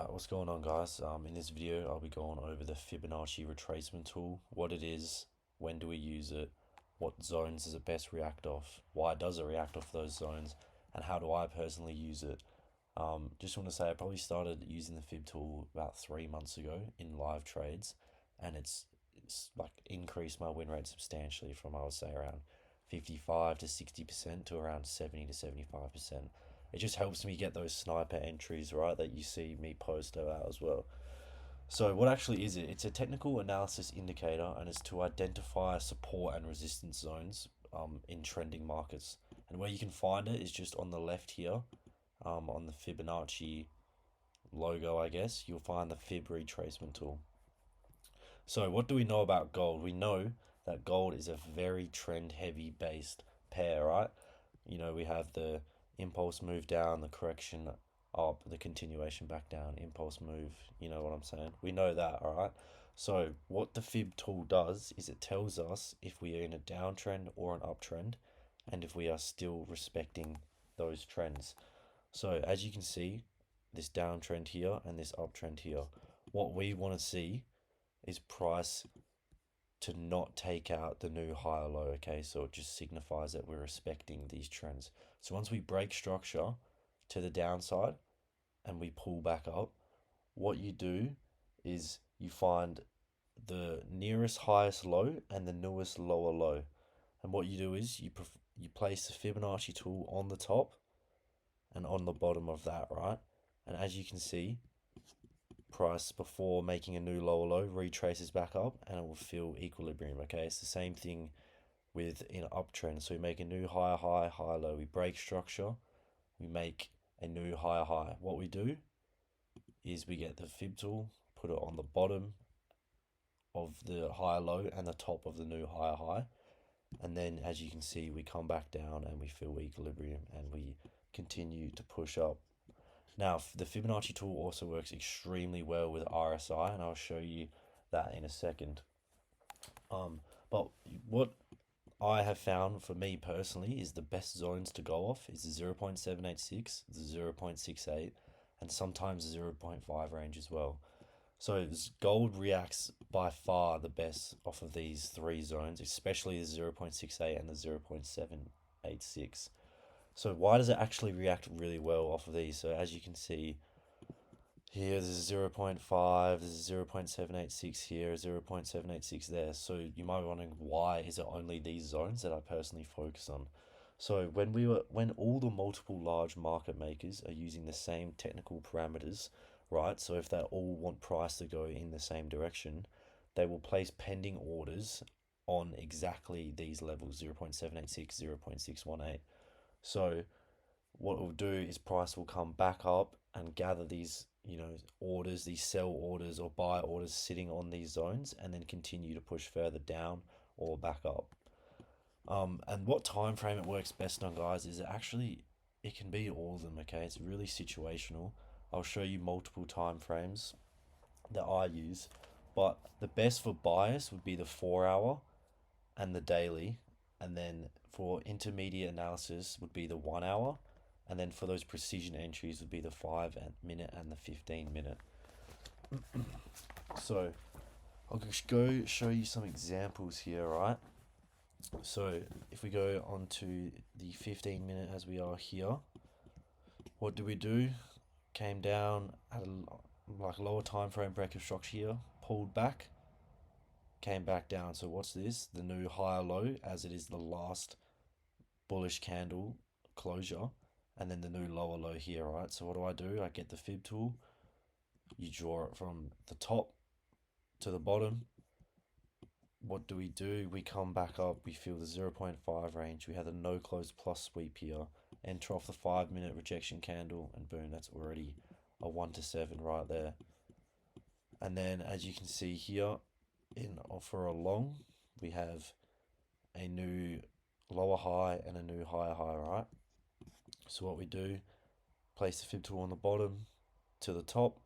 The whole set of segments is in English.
Alright, what's going on, guys? In this video I'll be going over the Fibonacci retracement tool, what it is, when do we use it, what zones does it best react off, why does it react off those zones, and how do I personally use it. Just want to say I probably started using the Fib tool about 3 months ago in live trades, and it's like increased my win rate substantially from, I would say, around 55 to 60% to around 70 to 75%. It just helps me get those sniper entries, right, that you see me post about as well. So what actually is it? It's a technical analysis indicator, and it's to identify support and resistance zones in trending markets. And where you can find it is just on the left here, on the Fibonacci logo, I guess. You'll find the Fib retracement tool. So what do we know about gold? We know that gold is a very trend heavy based pair, right? We have the impulse move down, the correction up, the continuation back down, impulse move, you know what I'm saying? We know that, all right? So what the Fib tool does is it tells us if we are in a downtrend or an uptrend, and if we are still respecting those trends. So as you can see, this downtrend here and this uptrend here, what we want to see is price to not take out the new higher low, okay? So it just signifies that we're respecting these trends. So once we break structure to the downside and we pull back up, what you do is you find the nearest highest low and the newest lower low. And what you do is you place the Fibonacci tool on the top and on the bottom of that, right? And as you can see, price before making a new lower low retraces back up and it will feel equilibrium. Okay, it's the same thing with an uptrend. So we make a new higher high, higher low, we break structure, we make a new higher high. What we do is we get the Fib tool, put it on the bottom of the higher low and the top of the new higher high, and then as you can see we come back down and we feel equilibrium and we continue to push up. Now, the Fibonacci tool also works extremely well with RSI, and I'll show you that in a second. But what I have found for me personally is the best zones to go off is the 0.786, the 0.68, and sometimes the 0.5 range as well. So gold reacts by far the best off of these three zones, especially the 0.68 and the 0.786. So why does it actually react really well off of these? So as you can see here, there's a 0.5, there's a 0.786 here, a 0.786 there. So you might be wondering, why is it only these zones that I personally focus on? So when all the multiple large market makers are using the same technical parameters, right? So if they all want price to go in the same direction, they will place pending orders on exactly these levels, 0.786, 0.618. So what it will do is price will come back up and gather these, orders, these sell orders or buy orders sitting on these zones, and then continue to push further down or back up. And what time frame it works best on, guys, is it can be all of them, okay? It's really situational. I'll show you multiple time frames that I use, but the best for bias would be the 4 hour and the daily, and then for intermediate analysis would be the 1 hour, and then for those precision entries would be the 5 minute and the 15 minute. So I'll just go show you some examples here, right? So if we go on to the 15 minute as we are here, what do we do? Came down, had a lower time frame break of structure here, pulled back, came back down. So what's this? The new higher low, as it is the last bullish candle closure, and then the new lower low here, right? So what do? I get the Fib tool, you draw it from the top to the bottom. What do? We come back up, we feel the 0.5 range, we have the no close plus sweep here, enter off the 5 minute rejection candle, and boom, that's already a 1 to 7 right there. And then as you can see here, for a long, we have a new lower high and a new higher high, right? So what we do, place the Fib tool on the bottom to the top,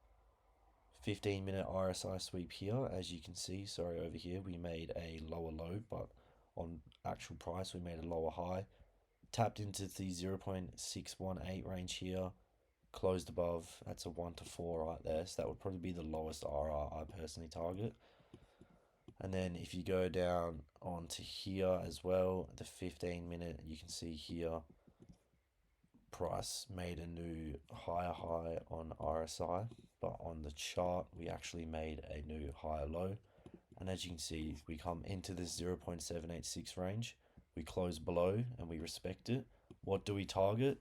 15-minute RSI sweep here. As you can see, sorry, over here we made a lower low, but on actual price we made a lower high. Tapped into the 0.618 range here, closed above, that's a 1 to 4 right there. So that would probably be the lowest RR I personally target. And then if you go down onto here as well, the 15-minute, you can see here, price made a new higher high on RSI, but on the chart, we actually made a new higher low. And as you can see, we come into this 0.786 range, we close below and we respect it. What do we target?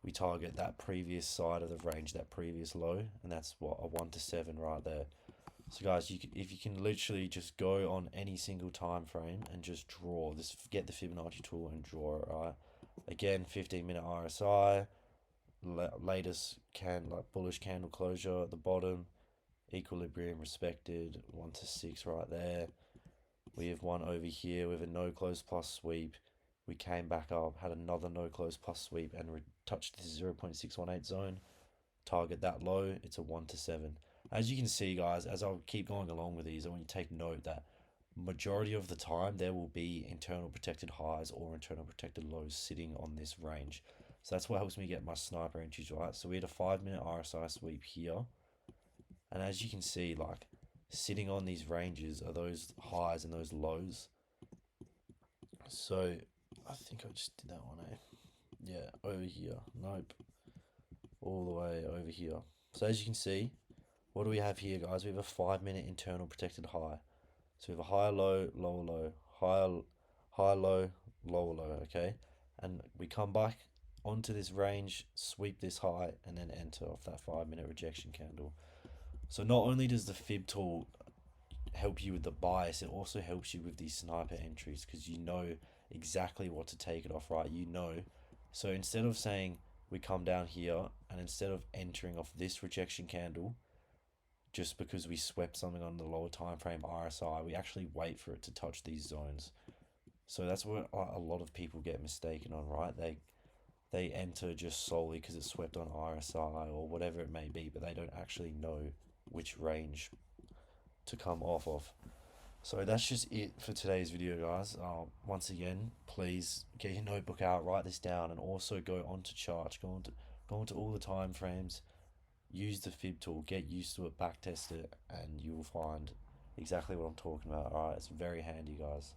We target that previous side of the range, that previous low, and that's what, a 1 to 7 right there. So guys, if you can literally just go on any single time frame and just draw this, get the Fibonacci tool and draw it, right? Again, 15-minute RSI, latest bullish candle closure at the bottom, equilibrium respected, 1 to 6 right there. We have one over here with a no close plus sweep. We came back up, had another no close plus sweep, and touched the 0.618 zone. Target that low, it's a 1 to 7. As you can see, guys, as I'll keep going along with these, I want you to take note that majority of the time there will be internal protected highs or internal protected lows sitting on this range. So that's what helps me get my sniper entries right. So we had a 5-minute RSI sweep here, and as you can see, like, sitting on these ranges are those highs and those lows. So I think I just did that one, eh? Yeah, over here. Nope. All the way over here. So as you can see, what do we have here, guys? We have a 5-minute internal protected high. So we have a higher low, lower low, higher low, lower low, okay? And we come back onto this range, sweep this high, and then enter off that 5-minute rejection candle. So not only does the fib tool help you with the bias, it also helps you with these sniper entries, because you know exactly what to take it off, right? You know. So instead of saying we come down here, and instead of entering off this rejection candle, just because we swept something on the lower time frame RSI, we actually wait for it to touch these zones. So that's what a lot of people get mistaken on, right? They enter just solely because it swept on RSI or whatever it may be, but they don't actually know which range to come off of. So that's just it for today's video, guys. Once again, please get your notebook out, write this down, and also go onto charts, go onto all the time frames, use the fib tool, get used to it, back test it, and you will find exactly what I'm talking about. Alright, it's very handy, guys.